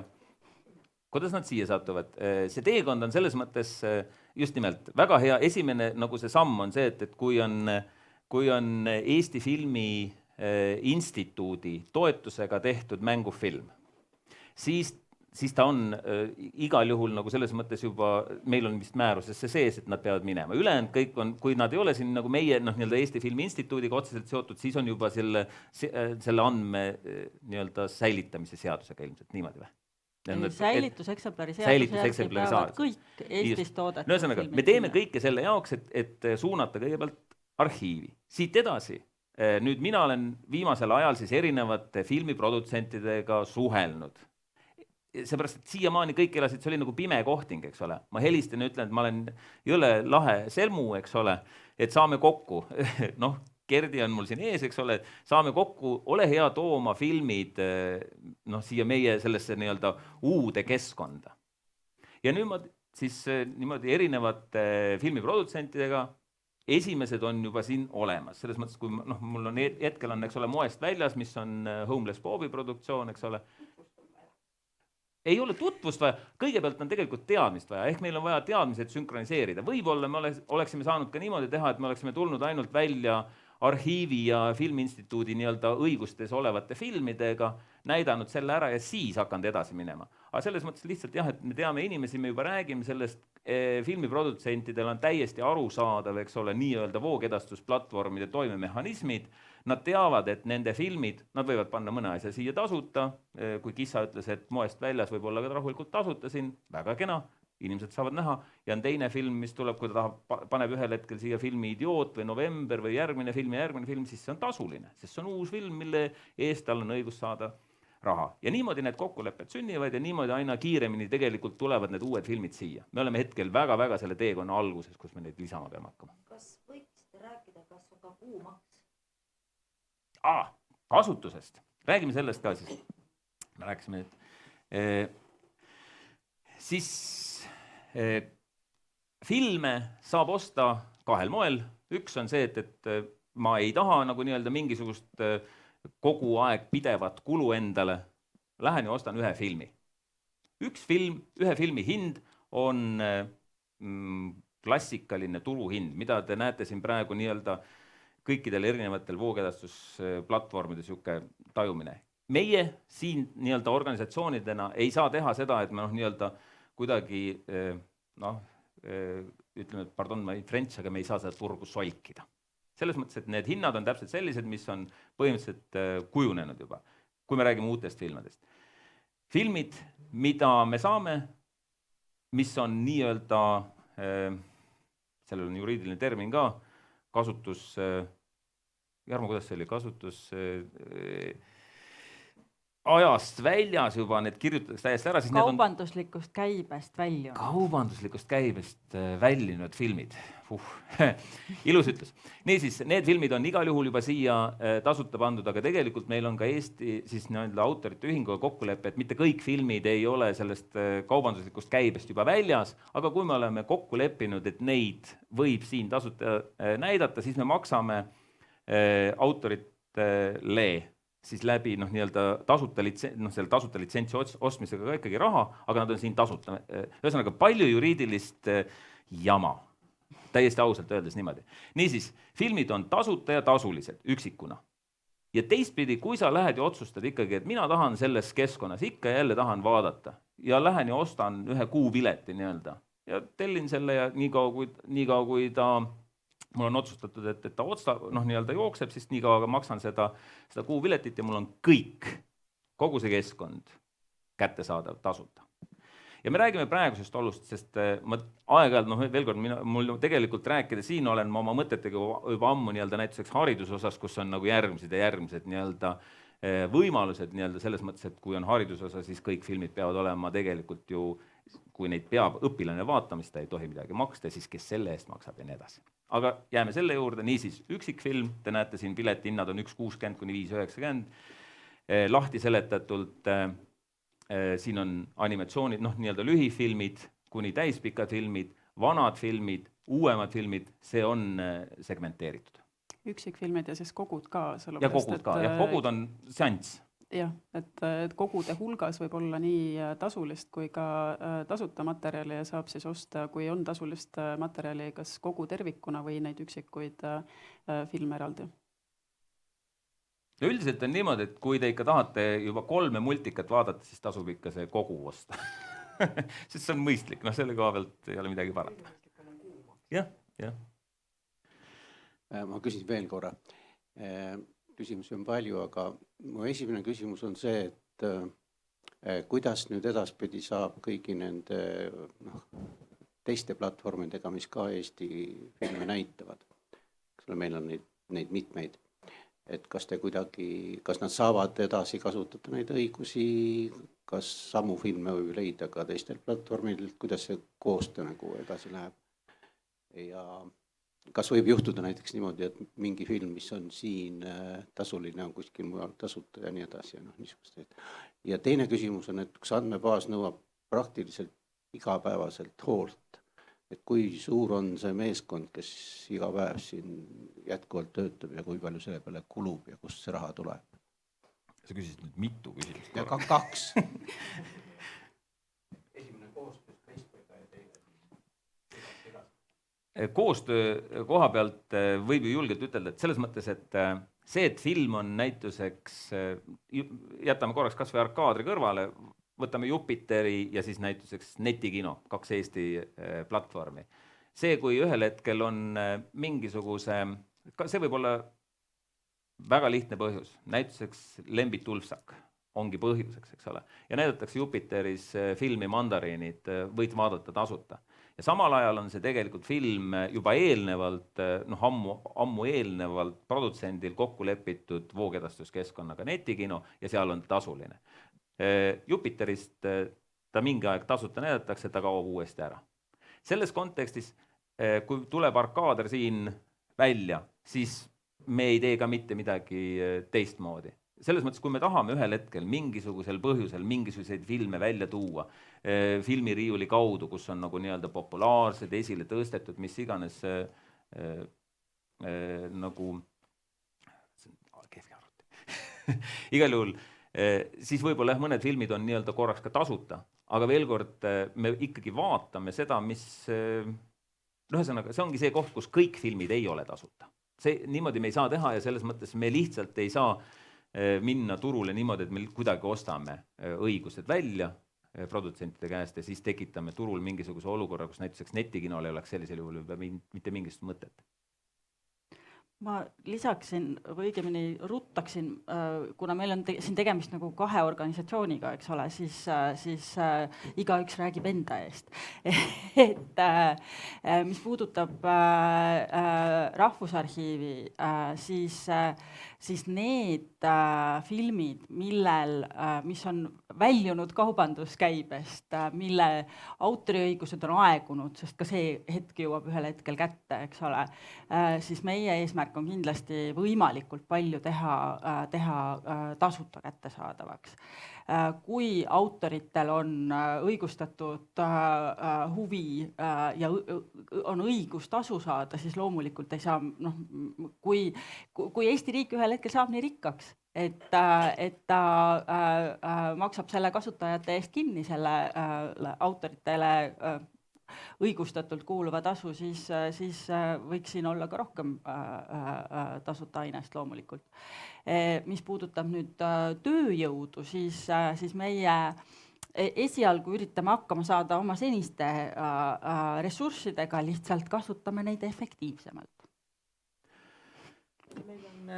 Kuidas nad siia satuvad? See teekond on selles mõttes just nimelt väga hea. Esimene nagu see samm on see, et kui on Eesti filmi Instituudi toetusega tehtud mängufilm, siis ta on igal juhul nagu selles mõttes juba, meil on vist määrusesse sees, et nad peavad minema. Ülejäänud kõik on, kui nad ei ole siin nagu meie nii-öelda Eesti Filmi Instituudiga otseselt seotud, siis on juba selle andme nii-öelda säilitamise seadusega ilmselt niimoodi või? Säilituseksemplari seaduse peavad kõik Eestis toodetud ühesõnaga, me teeme kõike selle jaoks, et suunata kõigepealt arhiivi. Siit edasi, nüüd mina olen viimasel ajal siis erinevate filmiprodutsentidega suhelnud. Seepärast, et siiamaani kõik elasid, see oli nagu pime kohting, eks ole. Ma helistan ja ütlen, et ma olen jõle lahe selmu, eks ole, et saame kokku. Noh, Gerdi on mul siin ees, eks ole, saame kokku, ole hea too oma filmid siia meie sellesse nii-öelda uude keskkonda. Ja nüüd ma siis niimoodi erinevate filmiprodutsentidega, esimesed on juba siin olemas. Selles mõttes, kui mul on hetkel on, eks ole, Moest väljas, mis on Homeless Bobi produktsioon, eks ole, ei ole tutvust vaja, kõigepealt on tegelikult teadmist vaja, ehk meil on vaja teadmised sünkroniseerida. Võib-olla me oleksime saanud ka niimoodi teha, et me oleksime tulnud ainult välja arhiivi ja filminstituudi nii-öelda õigustes olevate filmidega, näidanud selle ära ja siis hakanud edasi minema. Aga selles mõttes lihtsalt jah, et me teame inimesi, me juba räägime sellest, filmiprodutsentidel on täiesti arusaadav, eks ole, nii-öelda voogedastusplatvormide toimemehhanismid. Nad teavad, et nende filmid, nad võivad panna mõne asja siia tasuta, kui Kissa ütles, et Moest väljas võib olla ka rahulikult tasuta siin, väga kena, inimesed saavad näha, ja on teine film, mis tuleb, kui ta paneb ühel hetkel siia filmi Idioot või November või järgmine film, siis see on tasuline, sest see on uus film, mille eest tal on õigus saada raha. Ja niimoodi need kokkulepped sünnivad ja niimoodi aina kiiremini tegelikult tulevad need uued filmid siia. Me oleme hetkel väga-väga selle teekonna alguses, kus me neid lisama peame hakkama. Kas võiksite rääkida, kas on ka kuumaks? Kasutusest. Räägime sellest ka siis. Me rääkisime, et siis filme saab osta kahel moel. Üks on see, et ma ei taha nagu nii-öelda mingisugust kogu aeg pidevat kulu endale. Lähen ja ostan ühe filmi. Ühe filmi hind on klassikaline turuhind, mida te näete siin praegu nii-öelda kõikidel erinevatel voogedastusplatvormide siuke tajumine. Meie siin nii-öelda organisatsioonidena ei saa teha seda, et me nii-öelda kuidagi, ütleme, pardon, ma ei French, aga me ei saa seda turgu solkida. Selles mõttes, et need hinnad on täpselt sellised, mis on põhimõtteliselt kujunenud juba, kui me räägime uutest filmadest. Filmid, mida me saame, mis on nii-öelda, sellel on juriidiline termin ka, kasutus, Jarmo, kuidas see oli, kasutus ajast väljas juba, need kirjutatakse täiesti ära. Kaubanduslikust käibest väljunud. Kaubanduslikust käibest väljunud filmid. Ilus ütlus. Niisiis, need filmid on igal juhul juba siia tasuta pandud, aga tegelikult meil on ka Eesti siis nii-öelda autorite ühinguga kokkulepe, et mitte kõik filmid ei ole sellest kaubanduslikust käibest juba väljas, aga kui me oleme kokku leppinud, et neid võib siin tasuta näidata, siis me maksame autoritele siis läbi nii-öelda tasuta litsentsi ostmisega ka ikkagi raha, aga nad on siin tasuta. Ühesõnaga, palju juriidilist jama. Täiesti ausalt öeldes niimoodi. Niisiis, filmid on tasuta ja tasulised üksikuna. Ja teistpidi, kui sa lähed ja otsustad ikkagi, et mina tahan selles keskkonnas ikka jälle tahan vaadata ja lähen ja ostan ühe kuupileti nii-öelda ja tellin selle ja niikaua kui ta mul on otsustatud, et ta nii-öelda jookseb, siis nii kaua maksan seda kuupiletit ja mul on kogu see keskkond kättesaadav tasuta. Ja me räägime praegusest olust, sest ma aeg-ajalt, veel kord, mul tegelikult rääkida siin olen ma oma mõtetega juba ammu nii-öelda näituseks hariduse osas, kus on nagu järgmised nii-öelda võimalused nii-öelda selles mõttes, et kui on hariduse osa, siis kõik filmid peavad olema tegelikult ju, kui neid peab õpilane vaatamist, ta ei tohi midagi maksta, siis kes selle eest maksab ja nii edasi. Aga jääme selle juurde, niisiis üksikfilm, te näete siin piletihinnad on 1,60 kuni 5,90, lahti seletatult, siin on animatsioonid, nii-öelda lühifilmid, kuni täispikad filmid, vanad filmid, uuemad filmid, see on segmenteeritud. Üksikfilmid ja siis kogud ka. Ja kogud ka, ja kogud on seanss. Jah, et kogude hulgas võib olla nii tasulist kui ka tasuta materjali ja saab siis osta, kui on tasulist materjali, kas kogu tervikuna või neid üksikuid filme eraldi. no üldiselt on niimoodi, et kui te ikka tahate juba 3 multikat vaadata, siis tasub ikka see kogu osta. Sest see on mõistlik, noh selle koha pealt ei ole midagi parata. Jah. Ma küsin veel korra. Küsimusi on palju, aga mu esimene küsimus on see, et kuidas nüüd edaspidi saab kõigi nende teiste platvormidega, mis ka Eesti filme näitavad. Meil on neid mitmeid. Et kas nad saavad edasi kasutada neid õigusi, kas samu filme võib leida ka teistel platvormidel, kuidas see koostöö nagu edasi läheb. Ja kas võib juhtuda näiteks niimoodi, et mingi film, mis on siin tasuline, on kuskil mujal tasuta ja nii edasi. Ja teine küsimus on, et üks andmebaas nõuab praktiliselt igapäevaselt hoolt. Et kui suur on see meeskond, kes iga päev siin jätkuvalt töötab ja kui palju selle peale kulub ja kust see raha tuleb? Sa küsisid nüüd mitu küsimust. Ja 2. Esimene koostöö Facebookiga ja teine. Koostöö koha pealt võib ju julgelt ütelda, et selles mõttes, et see, et film on näituseks, jätame korraks kas või Arkaadri kõrvale, võtame Jupiteri ja siis näituseks Netikino, 2 Eesti platvormi. See, kui ühel hetkel on mingisuguse, see võib olla väga lihtne põhjus, näituseks Lembit Ulfsak ongi põhjuseks, eks ole. Ja näidatakse Jupiteris filmi Mandariinid, võid vaadata tasuta. Ja samal ajal on see tegelikult film juba eelnevalt, ammu eelnevalt produtsendil kokku lepitud voogedastuskeskkonnaga Netikino ja seal on tasuline. Jupiterist ta mingi aeg tasuta näidatakse, ta kaob uuesti ära. Selles kontekstis, kui tuleb Arkaader siin välja, siis me ei tee ka mitte midagi teistmoodi. Selles mõttes, kui me tahame ühel hetkel mingisugusel põhjusel mingisuguseid filme välja tuua, filmiriiuli kaudu, kus on nagu nii-öelda populaarsed, esile tõstetud, mis iganes nagu igal juhul, siis võib-olla mõned filmid on nii-öelda korraks ka tasuta, aga veel kord me ikkagi vaatame seda, mis ühesõnaga, see ongi see koht, kus kõik filmid ei ole tasuta. Niimoodi me ei saa teha ja selles mõttes me lihtsalt ei saa minna turule niimoodi, et me kuidagi ostame õigused välja produtsentide käest ja siis tekitame turul mingisuguse olukorra, kus näiteks Netikinol ei oleks sellisel juhul mitte mingisugust mõtet. Ma lisaksin või õigemini ruttaksin, kuna meil on siin tegemist nagu 2 organisatsiooniga, eks ole, siis igaüks räägib enda eest. Et mis puudutab Rahvusarhiivi, siis need filmid, mis on väljunud kaubanduskäibest, mille autoriõigused on aegunud, sest ka see hetk jõuab ühel hetkel kätte, eks ole, siis meie eesmärk on kindlasti võimalikult palju teha tasuta kättesaadavaks. Kui autoritel on õigustatud huvi ja on õigus tasu saada, siis loomulikult ei saa, kui Eesti riik ühel hetkel saab nii rikkaks, et ta maksab selle kasutajate eest kinni selle autoritele õigustatult kuuluva tasu, siis võiks siin olla ka rohkem tasuta ainest loomulikult. Mis puudutab nüüd tööjõudu, siis meie esialgu üritame hakkama saada oma seniste ressurssidega, lihtsalt kasutame neid efektiivsemalt. Meil on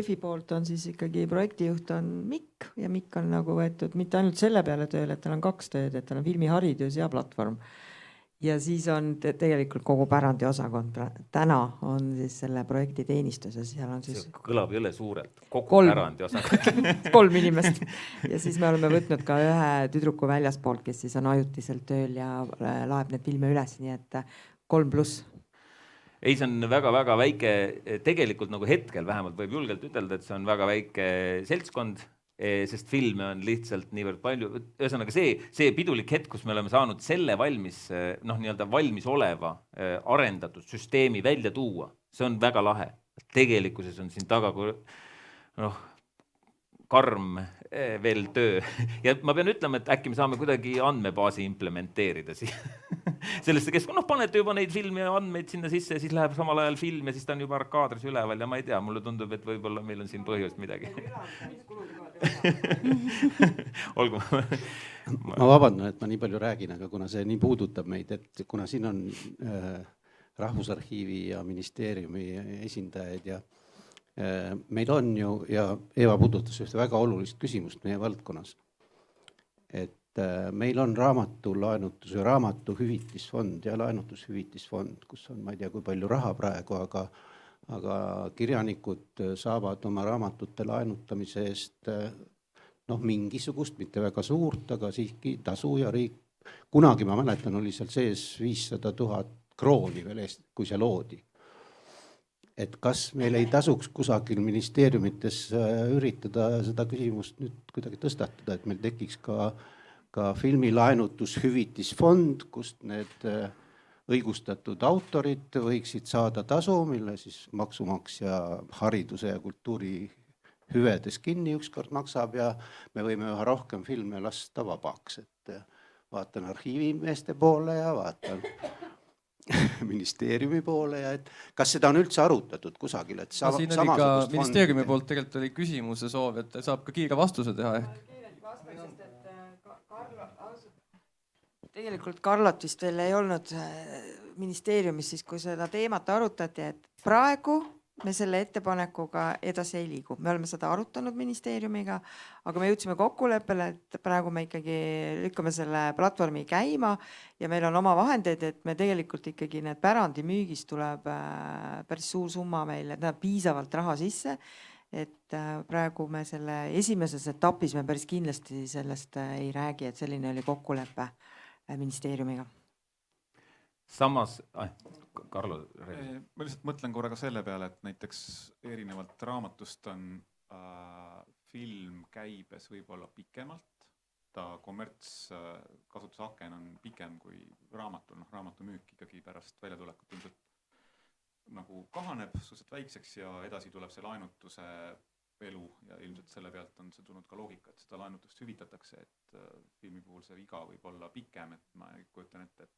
EFI poolt on siis ikkagi projektijuht on Mikk ja Mikk on nagu võetud mitte ainult selle peale tööle, et tal on 2 tööd, et tal on filmiharidus ja platvorm. Ja siis on tegelikult kogu pärandi osakond. Täna on siis selle projekti teenistuses. Seal on siis see kõlab jõle suurelt. Kogu pärandi osakond. 3 inimest. Ja siis me oleme võtnud ka 1 tüdruku väljaspoolt, kes siis on ajutiselt tööl ja laeb need filme üles, nii et 3+. Ei, see on väga-väga väike, tegelikult nagu hetkel vähemalt võib julgelt ütelda, et see on väga väike seltskond, sest filme on lihtsalt niivõrd palju. Ühesõnaga see pidulik hetk, kus me oleme saanud selle valmis oleva arendatud süsteemi välja tuua, see on väga lahe. Tegelikkuses on siin taga karm veel töö ja ma pean ütlema, et äkki me saame kuidagi andmebaasi implementeerida siia sellesse keskkonna, panete juba neid filmi ja andmeid sinna sisse ja siis läheb samal ajal film ja siis ta on juba arkaadris üleval ja ma ei tea, mulle tundub, et võib-olla meil on siin põhjust midagi. Olgu. Ma vabandan, et ma nii palju räägin, aga kuna see nii puudutab meid, et kuna siin on Rahvusarhiivi ja ministeeriumi esindajaid ja meil on ju, ja Eeva puudutas ühte väga olulist küsimust meie valdkonnas, et meil on raamatu hüvitisfond ja laenutushüvitisfond, kus on, ma ei tea, kui palju raha praegu, aga kirjanikud saavad oma raamatute laenutamise eest mingisugust, mitte väga suurt, aga siiski tasu ja riik. Kunagi ma mäletan, oli seal sees 500 000 krooni veel, kui see loodi. Et kas meil ei tasuks kusagil ministeeriumites üritada seda küsimust nüüd kuidagi tõstatada, et meil tekiks ka filmilaenutushüvitisfond, kust need õigustatud autorid võiksid saada tasu, mille siis maksumaksja hariduse ja kultuuri hüvedes kinni ükskord maksab ja me võime üha rohkem filme lasta vabaks, et vaatan arhiivimeeste poole ja vaatan ministeeriumi poole ja et kas seda on üldse arutatud kusagil, et siin oli ka ministeeriumi poolt tegelikult oli küsimuse soov, et saab ka kiire vastuse teha Tegelikult Karlot vist veel ei olnud ministeeriumis siis, kui seda teemat arutati, et praegu me selle ettepanekuga edasi ei liigu. Me oleme seda arutanud ministeeriumiga, aga me jõudsime kokkuleppele, et praegu me ikkagi lükkame selle platvormi käima ja meil on oma vahendeid, et me tegelikult ikkagi need pärandi müügist tuleb päris suur summa meil, et näeb piisavalt raha sisse, et praegu me selle esimeses etapis me päris kindlasti sellest ei räägi, et selline oli kokkulepe ministeeriumiga. Samas, Karlo, ma lihtsalt mõtlen korraga selle peale, et näiteks erinevalt raamatust on film käibes võib-olla pikemalt, ta kommertskasutusaken on pikem kui raamatul, raamatu müük ikkagi pärast väljatulekut ilmselt nagu kahaneb suhteliselt väikseks ja edasi tuleb see laenutuse elu ja ilmselt selle pealt on see tulnud ka loogika, et seda laenutust hüvitatakse, et filmi puhul see viga võib olla pikem, et ma kujutan ette, et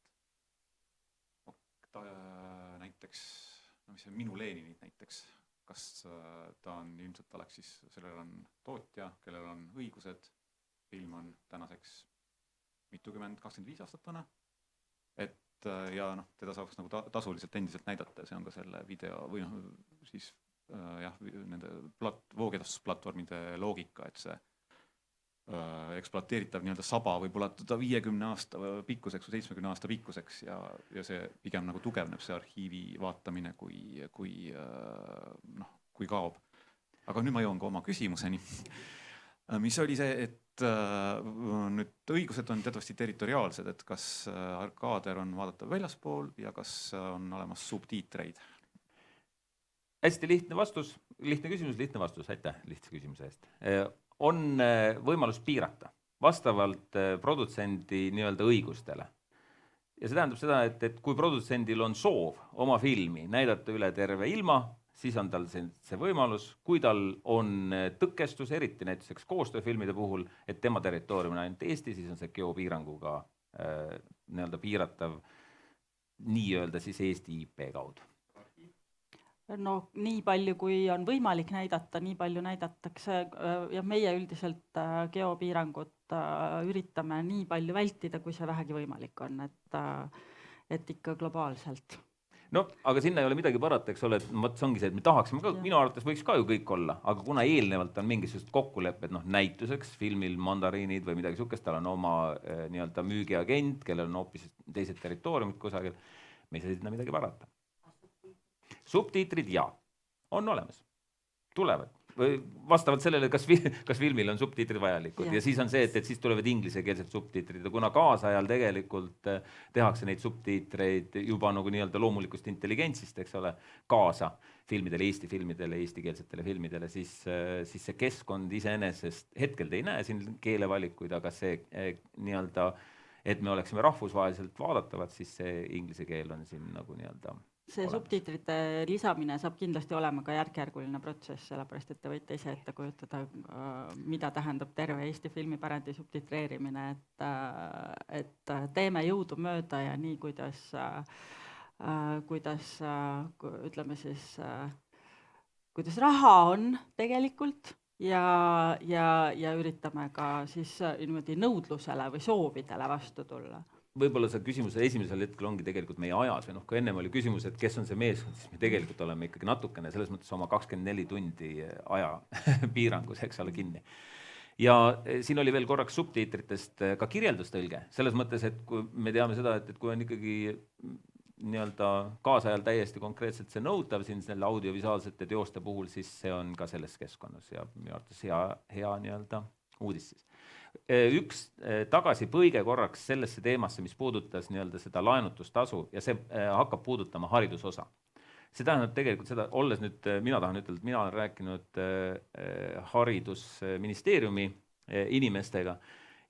näiteks, mis on Minu Leninit näiteks, kas ta on ilmselt oleks siis, sellel on tootja, kellel on õigused, film on tänaseks mitukümmend, 25 aastat vana, et ja teda saaks nagu tasuliselt endiselt näidata ja see on ka selle video või siis nende voogedastusplatvormide loogika, et see ekspluateeritav nii-öelda saba võib olla 50 aasta pikkuseks või 70 aasta pikkuseks ja see pigem nagu tugevneb see arhiivi vaatamine, kui kaob. Aga nüüd ma jõuan ka oma küsimuseni, mis oli see, et nüüd õigused on teatavasti territoriaalsed, et kas arkaader on vaadatav väljaspool ja kas on olemas subtiitreid? Hästi lihtne vastus, lihtne küsimus, lihtne vastus, aitäh lihtsa küsimuse eest. On võimalus piirata vastavalt produtsendi nii-öelda õigustele. Ja see tähendab seda, et kui produtsendil on soov oma filmi näidata üle terve ilma, siis on tal see võimalus, kui tal on tõkestus, eriti näiteks koostööfilmide puhul, et tema territoorium on ainult Eesti, siis on see geopiiranguga nii-öelda piiratav nii-öelda siis Eesti IP kaudu. No nii palju, kui on võimalik näidata, nii palju näidatakse ja meie üldiselt geopiirangut üritame nii palju vältida, kui see vähegi võimalik on, et ikka globaalselt. No, aga sinna ei ole midagi parata, eks ole, et see ongi see, et me tahaksime ka, minu arvates võiks ka ju kõik olla, aga kuna eelnevalt on mingisugust kokkulepped, näituseks filmil Mandariinid või midagi sukest, tal on oma nii-öelda müügiagent, kellel on hoopis teised territooriumid kusagil, me ei saa sinna midagi parata. Subtiitrid on olemas, tulevad. Vastavalt sellele, kas filmil on subtiitrid vajalikud ja siis on see, et siis tulevad inglisekeelsed subtiitrid ja kuna kaasajal tegelikult tehakse neid subtiitreid juba nagu nii-öelda loomulikust intelligentsist, eks ole, kaasa filmidele, Eesti filmidele, eestikeelsetele filmidele, siis see keskkond iseenesest hetkel te ei näe siin keelevalikuid, aga see nii-öelda, et me oleksime rahvusvaheliselt vaadatavad, siis see inglise keel on siin nagu nii-öelda see subtiitrite lisamine saab kindlasti olema ka järkjärguline protsess, sellepärast et te võite ise ette kujutada, mida tähendab terve Eesti filmipärandi subtitreerimine, et teeme jõudu mööda ja nii, kuidas ütleme siis, kuidas raha on tegelikult ja üritame ka siis niimoodi nõudlusele või soovidele vastu tulla. Võib-olla see küsimus esimesel hetkel ongi tegelikult meie ajas või kui ennem oli küsimus, et kes on see meeskond, siis me tegelikult oleme ikkagi natukene selles mõttes oma 24 tundi aja piirangus, eks ole, kinni. Ja siin oli veel korraks subtiitritest ka kirjeldustõlge, selles mõttes, et kui me teame seda, et kui on ikkagi nii-öelda kaasajal täiesti konkreetselt see nõutav siin selle audiovisuaalsete teoste puhul, siis see on ka selles keskkonnas ja minu arvates hea nii-öelda uudis siis. Üks tagasipõige korraks sellesse teemasse, mis puudutas nii-öelda seda laenutustasu ja see hakkab puudutama haridusosa. See tähendab tegelikult seda, olles nüüd, mina tahan ütelda, et mina olen rääkinud haridusministeeriumi inimestega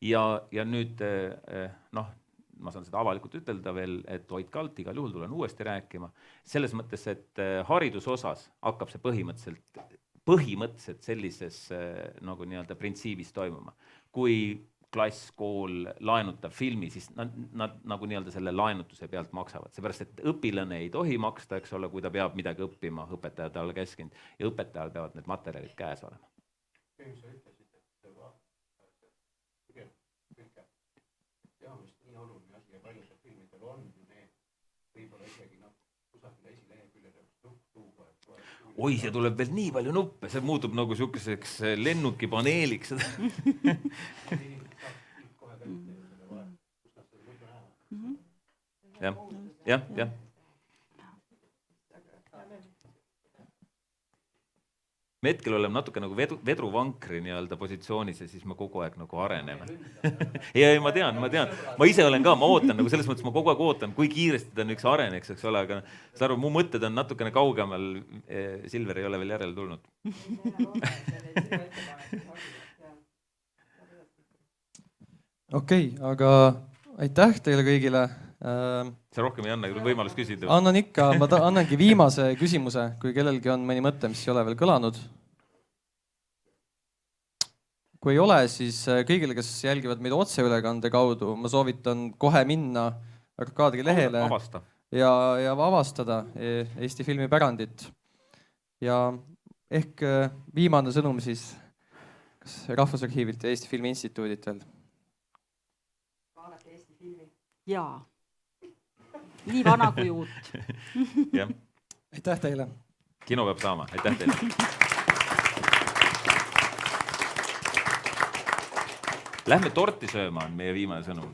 ja nüüd ma saan seda avalikult ütelda veel, et hoidke alt, igal juhul tulen uuesti rääkima. Selles mõttes, et haridusosas hakkab see põhimõtteliselt sellises nagu nii-öelda printsiibis toimuma. Kui klass, kool laenutab filmi, siis nad nagu nii-öelda selle laenutuse pealt maksavad. Seepärast, et õpilane ei tohi maksta, eks ole, kui ta peab midagi õppima, õpetaja talle käskinud ja õpetajal peavad need materjalid käes olema. Oi, see tuleb veel nii palju nuppe, see muutub nagu selliseks lennukipaneeliks. jah. Me hetkel oleme natuke nagu vedruvankri nii-öelda positsioonis ja siis me kogu aeg nagu areneme. ja ma tean. Ma ise olen ka, ma ootan, nagu selles mõttes ma kogu aeg ootan, kui kiiresti ta üks areneks, eks ole, aga sa arvad, mu mõtted on natukene kaugemal, Silver ei ole veel järele tulnud. Okei, aga aitäh teile kõigile. Sa rohkem ei anna võimalust küsida. Annan ikka, ma annangi viimase küsimuse, kui kellelgi on mõni mõte, mis ei ole veel kõlanud. Kui ei ole, siis kõigile, kes jälgivad meid otseülekande kaudu, ma soovitan kohe minna Arkaadi lehele ja avastada Eesti filmipärandit. Ja ehk viimane sõnum siis kas Rahvusarhiivilt ja Eesti Filmi Instituudilt veel. Vaadake Eesti filmi. Jaa. Nii vana kui uut. Aitäh teile. Kino peab saama. Aitäh teile. Lähme torti sööma on meie viimane sõnum.